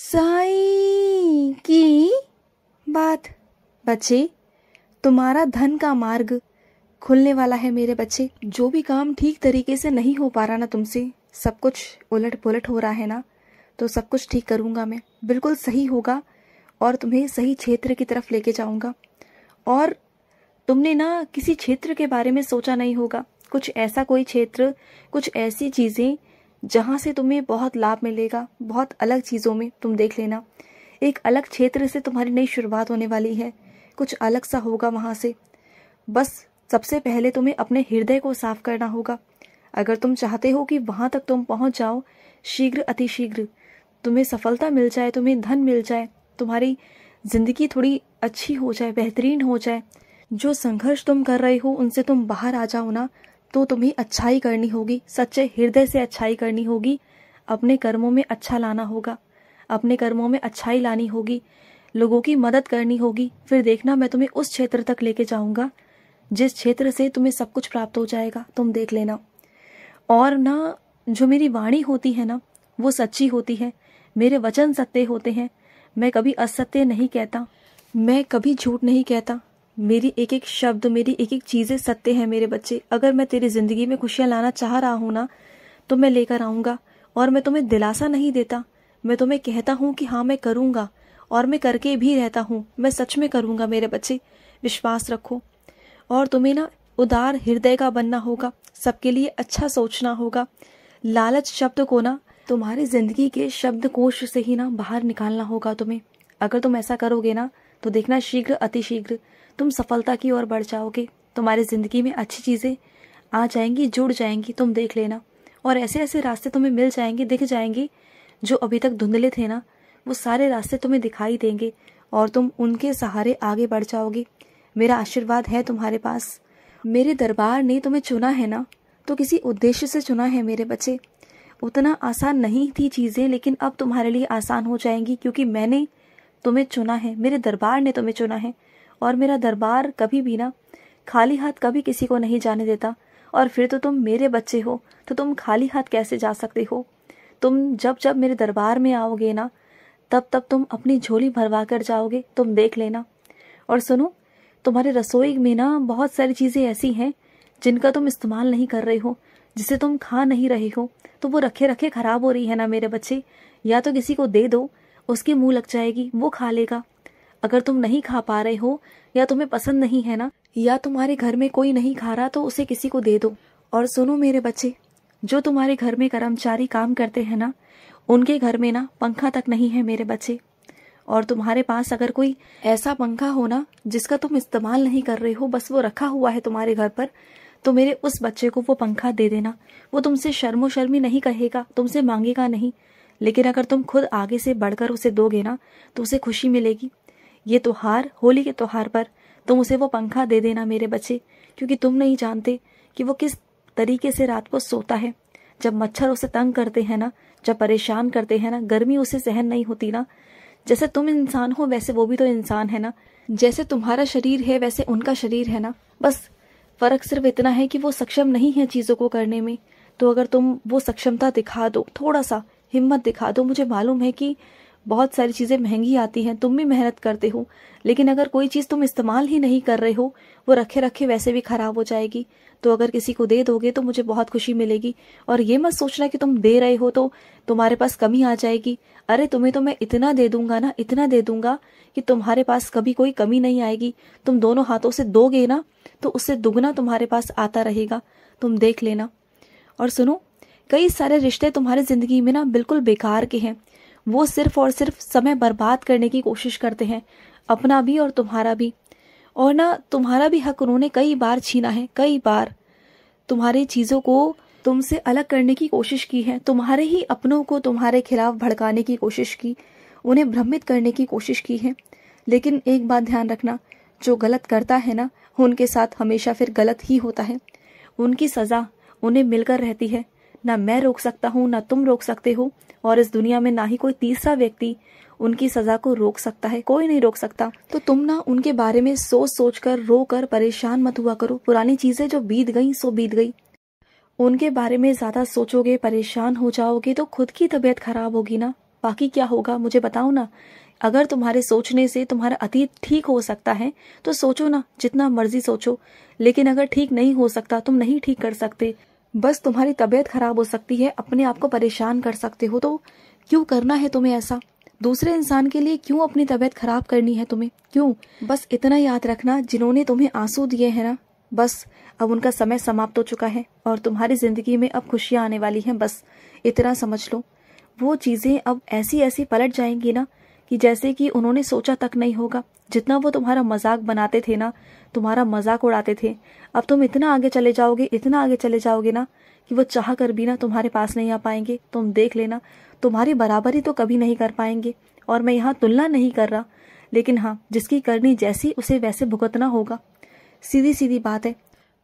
साईं की बात। बच्चे, तुम्हारा धन का मार्ग खुलने वाला है मेरे बच्चे। जो भी काम ठीक तरीके से नहीं हो पा रहा ना तुमसे, सब कुछ उलट पुलट हो रहा है ना, तो सब कुछ ठीक करूँगा मैं, बिल्कुल सही होगा और तुम्हें सही क्षेत्र की तरफ लेके जाऊँगा। और तुमने ना किसी क्षेत्र के बारे में सोचा नहीं होगा, कुछ ऐसा कोई क्षेत्र, कुछ ऐसी चीज़ें जहाँ से तुम्हें बहुत लाभ मिलेगा, बहुत अलग चीज़ों में। तुम देख लेना, एक अलग क्षेत्र से तुम्हारी नई शुरुआत होने वाली है, कुछ अलग सा होगा वहाँ से। बस सबसे पहले तुम्हें अपने हृदय को साफ करना होगा। अगर तुम चाहते हो कि वहाँ तक तुम पहुँच जाओ, शीघ्र अतिशीघ्र तुम्हें सफलता मिल जाए, तुम्हें धन मिल जाए, तुम्हारी ज़िंदगी थोड़ी अच्छी हो जाए, बेहतरीन हो जाए, जो संघर्ष तुम कर रहे हो उनसे तुम बाहर आ जाओ ना, तो तुम्हें अच्छाई करनी होगी, सच्चे हृदय से अच्छाई करनी होगी, अपने कर्मों में अच्छा लाना होगा, अपने कर्मों में अच्छाई लानी होगी, लोगों की मदद करनी होगी। फिर देखना, मैं तुम्हें उस क्षेत्र तक लेके जाऊंगा जिस क्षेत्र से तुम्हें सब कुछ प्राप्त हो जाएगा, तुम देख लेना। और ना, जो मेरी वाणी होती है ना, वो सच्ची होती है, मेरे वचन सत्य होते हैं, मैं कभी असत्य नहीं कहता, मैं कभी झूठ नहीं कहता। मेरी एक एक शब्द, मेरी एक एक चीज़ें सत्य है मेरे बच्चे। अगर मैं तेरी ज़िंदगी में खुशियाँ लाना चाह रहा हूँ ना, तो मैं लेकर आऊँगा। और मैं तुम्हें दिलासा नहीं देता, मैं तुम्हें कहता हूँ कि हाँ मैं करूँगा, और मैं करके भी रहता हूँ, मैं सच में करूँगा मेरे बच्चे, विश्वास रखो। और तुम्हें ना उदार हृदय का बनना होगा, सबके लिए अच्छा सोचना होगा। लालच शब्द को ना तुम्हारी ज़िंदगी के शब्दकोश से ही ना बाहर निकालना होगा तुम्हें। अगर तुम ऐसा करोगे ना, तो देखना शीघ्र अतिशीघ्र तुम सफलता की ओर बढ़ जाओगे, तुम्हारी ज़िंदगी में अच्छी चीज़ें आ जाएंगी, जुड़ जाएंगी, तुम देख लेना। और ऐसे ऐसे रास्ते तुम्हें मिल जाएंगे, दिख जाएंगे, जो अभी तक धुंधले थे ना, वो सारे रास्ते तुम्हें दिखाई देंगे और तुम उनके सहारे आगे बढ़ जाओगे। मेरा आशीर्वाद है तुम्हारे पास। मेरे दरबार ने तुम्हें चुना है ना, तो किसी उद्देश्य से चुना है मेरे बच्चे। उतना आसान नहीं थी चीज़ें, लेकिन अब तुम्हारे लिए आसान हो जाएंगी, क्योंकि मैंने तुम्हें चुना है, मेरे दरबार ने तुम्हें चुना है। और मेरा दरबार कभी भी ना खाली हाथ कभी किसी को नहीं जाने देता। और फिर तो तुम मेरे बच्चे हो, तो तुम खाली हाथ कैसे जा सकते हो? तुम जब जब मेरे दरबार में आओगे ना, तब तब तुम अपनी झोली भरवा कर जाओगे, तुम देख लेना। और सुनो, तुम्हारे रसोई में ना बहुत सारी चीज़ें ऐसी हैं जिनका तुम इस्तेमाल नहीं कर रहे हो, जिसे तुम खा नहीं रहे हो, तो वो रखे रखे खराब हो रही है ना मेरे बच्चे। या तो किसी को दे दो, उसके मुंह लग जाएगी, वो खा लेगा। अगर तुम नहीं खा पा रहे हो, या तुम्हें पसंद नहीं है ना, या तुम्हारे घर में कोई नहीं खा रहा, तो उसे किसी को दे दो। और सुनो मेरे बच्चे, जो तुम्हारे घर में कर्मचारी काम करते हैं ना, उनके घर में ना पंखा तक नहीं है मेरे बच्चे। और तुम्हारे पास अगर कोई ऐसा पंखा हो ना जिसका तुम इस्तेमाल नहीं कर रहे हो, बस वो रखा हुआ है तुम्हारे घर पर, तो मेरे उस बच्चे को वो पंखा दे देना। वो तुमसे शर्मो शर्मी नहीं कहेगा, तुमसे मांगेगा नहीं, लेकिन अगर तुम खुद आगे से बढ़कर उसे दोगे ना, तो उसे खुशी मिलेगी। ये त्योहार, होली के त्योहार पर तुम उसे वो पंखा दे देना मेरे बच्चे, क्योंकि तुम नहीं जानते कि वो किस तरीके से रात को सोता है। जब मच्छर उसे तंग करते हैं ना, जब परेशान करते हैं ना, गर्मी उसे सहन नहीं होती ना, जैसे तुम इंसान हो वैसे वो भी तो इंसान है ना, जैसे तुम्हारा शरीर है वैसे उनका शरीर है ना। बस फर्क सिर्फ इतना है कि वो सक्षम नहीं है चीज़ों को करने में। तो अगर तुम वो सक्षमता दिखा दो, थोड़ा सा हिम्मत दिखा दो। मुझे मालूम है कि बहुत सारी चीज़ें महंगी आती हैं, तुम भी मेहनत करते हो, लेकिन अगर कोई चीज़ तुम इस्तेमाल ही नहीं कर रहे हो, वो रखे रखे वैसे भी खराब हो जाएगी। तो अगर किसी को दे दोगे तो मुझे बहुत खुशी मिलेगी। और ये मत सोचना कि तुम दे रहे हो तो तुम्हारे पास कमी आ जाएगी। अरे तुम्हें तो मैं इतना दे दूंगा ना, इतना दे दूंगा कि तुम्हारे पास कभी कोई कमी नहीं आएगी। तुम दोनों हाथों से दोगे ना, तो उससे दुगना तुम्हारे पास आता रहेगा, तुम देख लेना। और सुनो, कई सारे रिश्ते तुम्हारी ज़िंदगी में ना बिल्कुल बेकार के हैं, वो सिर्फ और सिर्फ समय बर्बाद करने की कोशिश करते हैं, अपना भी और तुम्हारा भी। और ना तुम्हारा भी हक उन्होंने कई बार छीना है, कई बार तुम्हारी चीज़ों को तुमसे अलग करने की कोशिश की है, तुम्हारे ही अपनों को तुम्हारे खिलाफ भड़काने की कोशिश की, उन्हें भ्रमित करने की कोशिश की है। लेकिन एक बात ध्यान रखना, जो गलत करता है ना, उनके साथ हमेशा फिर गलत ही होता है। उनकी सज़ा उन्हें मिलकर रहती है, ना मैं रोक सकता हूँ, ना तुम रोक सकते हो, और इस दुनिया में ना ही कोई तीसरा व्यक्ति उनकी सज़ा को रोक सकता है, कोई नहीं रोक सकता। तो तुम ना उनके बारे में सोच सोच कर रो कर परेशान मत हुआ करो। पुरानी चीज़ें जो बीत गई सो बीत गई, उनके बारे में ज़्यादा सोचोगे, परेशान हो जाओगे, तो खुद की तबीयत खराब होगी ना, बाकी क्या होगा मुझे बताओ ना। अगर तुम्हारे सोचने से तुम्हारा अतीत ठीक हो सकता है तो सोचो ना, जितना मर्जी सोचो। लेकिन अगर ठीक नहीं हो सकता, तुम नहीं ठीक कर सकते, बस तुम्हारी तबीयत खराब हो सकती है, अपने आप को परेशान कर सकते हो, तो क्यों करना है तुम्हें ऐसा? दूसरे इंसान के लिए क्यों अपनी तबीयत खराब करनी है तुम्हें? क्यों? बस इतना याद रखना, जिन्होंने तुम्हें आंसू दिए हैं ना, बस अब उनका समय समाप्त हो चुका है और तुम्हारी जिंदगी में अब खुशियां आने वाली हैं। बस इतना समझ लो। वो चीजें अब ऐसी ऐसी पलट जाएंगी ना कि जैसे कि उन्होंने सोचा तक नहीं होगा। जितना वो तुम्हारा मजाक बनाते थे ना, तुम्हारा मजाक उड़ाते थे, अब तुम इतना आगे चले जाओगे, इतना आगे चले जाओगे ना कि वो चाह कर भी ना तुम्हारे पास नहीं आ पाएंगे। तुम देख लेना, तुम्हारी बराबरी तो कभी नहीं कर पाएंगे। और मैं यहाँ तुलना नहीं कर रहा, लेकिन हाँ, जिसकी करनी जैसी उसे वैसे भुगतना होगा। सीधी सीधी बात है।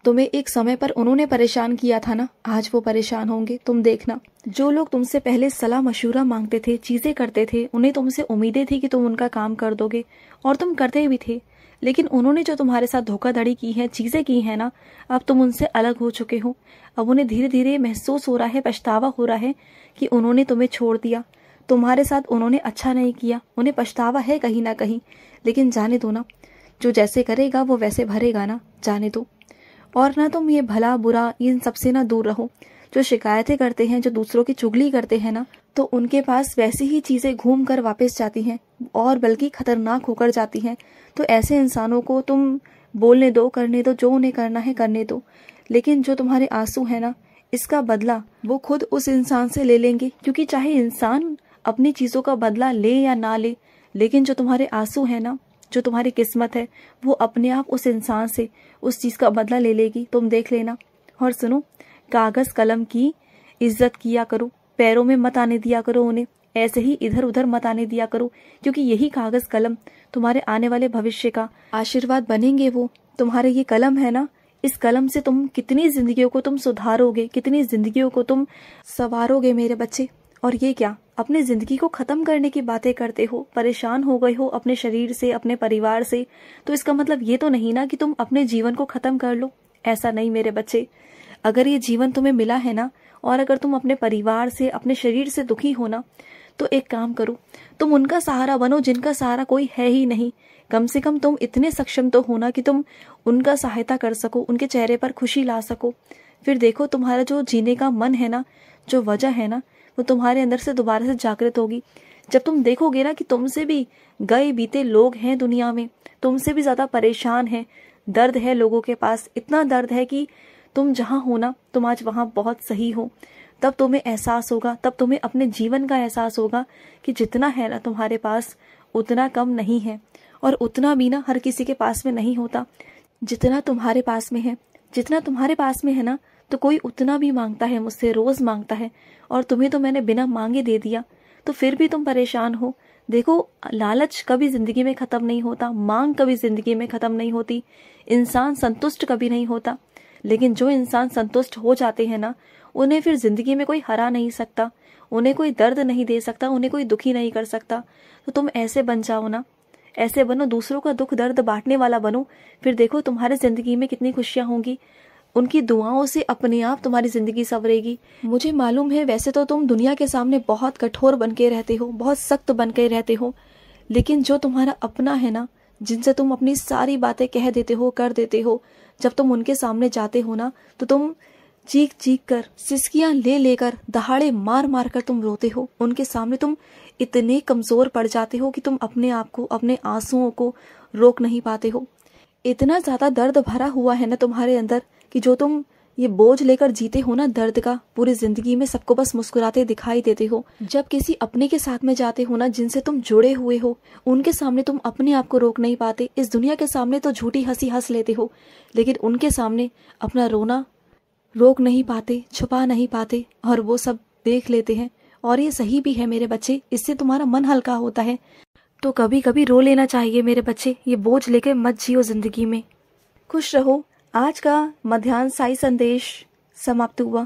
तुम्हें एक समय पर उन्होंने परेशान किया था ना, आज वो परेशान होंगे, तुम देखना। जो लोग तुमसे पहले सलाह मशूरा मांगते थे, चीजें करते थे, उन्हें तुमसे उम्मीदें थी कि तुम उनका काम कर दोगे और तुम करते भी थे, लेकिन उन्होंने जो तुम्हारे साथ धोखाधड़ी की है, चीजें की है ना, अब तुम उनसे अलग हो चुके हो। अब उन्हें धीरे धीरे महसूस हो रहा है, पछतावा हो रहा है कि उन्होंने तुम्हें छोड़ दिया, तुम्हारे साथ उन्होंने अच्छा नहीं किया। उन्हें पछतावा है कहीं ना कहीं, लेकिन जाने दो ना, जो जैसे करेगा वो वैसे भरेगा ना, जाने दो। और ना तुम ये भला बुरा इन सबसे ना दूर रहो। जो शिकायतें करते हैं, जो दूसरों की चुगली करते हैं ना, तो उनके पास वैसी ही चीजें घूम कर वापस जाती हैं और बल्कि खतरनाक होकर जाती हैं। तो ऐसे इंसानों को तुम बोलने दो, करने दो, जो उन्हें करना है करने दो। लेकिन जो तुम्हारे आंसू है ना, इसका बदला वो खुद उस इंसान से ले लेंगे, क्योंकि चाहे इंसान अपनी चीजों का बदला ले या ना ले, लेकिन जो तुम्हारे आंसू है ना, जो तुम्हारी किस्मत है, वो अपने आप उस इंसान से उस चीज का बदला ले लेगी। तुम देख लेना। और सुनो, कागज कलम की इज्जत किया करो, पैरों में मत आने दिया करो उन्हें, ऐसे ही इधर उधर मत आने दिया करो, क्योंकि यही कागज कलम तुम्हारे आने वाले भविष्य का आशीर्वाद बनेंगे। वो तुम्हारे ये कलम है ना, इस कलम से तुम कितनी जिंदगियों को तुम सुधारोगे, कितनी जिंदगियों को तुम संवारोगे मेरे बच्चे। और ये क्या, अपने जिंदगी को खत्म करने की बातें करते हो, परेशान हो गए हो अपने शरीर से, अपने परिवार से, तो इसका मतलब ये तो नहीं ना कि तुम अपने जीवन को खत्म कर लो। ऐसा नहीं मेरे बच्चे। अगर ये जीवन तुम्हें मिला है ना, और अगर तुम अपने परिवार से, अपने शरीर से दुखी हो ना, तो एक काम करो, तुम उनका सहारा बनो जिनका सहारा कोई है ही नहीं। कम से कम तुम इतने सक्षम तो होना कि तुम उनका सहायता कर सको, उनके चेहरे पर खुशी ला सको। फिर देखो, तुम्हारा जो जीने का मन है ना, जो वजह है ना, वो तुम्हारे अंदर से दोबारा से जागृत होगी। जब तुम देखोगे ना कि तुमसे भी गए बीते लोग हैं दुनिया में, तुमसे भी ज्यादा परेशान हैं, दर्द है लोगों के पास, इतना दर्द है कि तुम जहां हो ना, तुम आज वहां बहुत सही हो, तब तुम्हें एहसास होगा, तब तुम्हें अपने जीवन का एहसास होगा कि जितना है ना तुम्हारे पास, उतना कम नहीं है। और उतना भी ना हर किसी के पास में नहीं होता जितना तुम्हारे पास में है। जितना तुम्हारे पास में है ना, तो कोई उतना भी मांगता है मुझसे, रोज मांगता है, और तुम्हें तो मैंने बिना मांगे दे दिया, तो फिर भी तुम परेशान हो। देखो, लालच कभी जिंदगी में खत्म नहीं होता, मांग कभी जिंदगी में खत्म नहीं होती, इंसान संतुष्ट कभी नहीं होता। लेकिन जो इंसान संतुष्ट हो जाते हैं ना, उन्हें फिर जिंदगी में कोई हरा नहीं सकता, उन्हें कोई दर्द नहीं दे सकता, उन्हें कोई दुखी नहीं कर सकता। तो तुम ऐसे बन जाओ ना, ऐसे बनो, दूसरों का दुख दर्द बांटने वाला बनो। फिर देखो तुम्हारे जिंदगी में कितनी खुशियां होंगी। उनकी दुआओं से अपने आप तुम्हारी जिंदगी संवरेगी। मुझे मालूम है वैसे तो तुम दुनिया के सामने बहुत कठोर बन के रहते हो, बहुत सख्त बन के रहते हो, लेकिन जो तुम्हारा अपना है ना, जिनसे तुम अपनी सारी बातें कह देते हो, कर देते हो, जब तुम उनके सामने जाते हो ना, तो तुम चीख चीख कर, सिसकियां ले लेकर, दहाड़े मार मार कर तुम रोते हो। उनके सामने तुम इतने कमजोर पड़ जाते हो कि तुम अपने आप को, अपने आंसुओं को रोक नहीं पाते हो। इतना ज्यादा दर्द भरा हुआ है ना तुम्हारे अंदर कि जो तुम ये बोझ लेकर जीते हो ना दर्द का, पूरी जिंदगी में सबको बस मुस्कुराते दिखाई देते हो। जब किसी अपने के साथ में जाते हो ना, जिनसे तुम जुड़े हुए हो, उनके सामने तुम अपने आप को रोक नहीं पाते। इस दुनिया के सामने तो झूठी हंसी हंस लेते हो, लेकिन उनके सामने अपना रोना रोक नहीं पाते, छुपा नहीं पाते, और वो सब देख लेते हैं। और ये सही भी है मेरे बच्चे, इससे तुम्हारा मन हल्का होता है। तो कभी कभी रो लेना चाहिए मेरे बच्चे, ये बोझ लेकर मत जियो जिंदगी में। खुश रहो। आज का मध्याह्न साई संदेश समाप्त हुआ।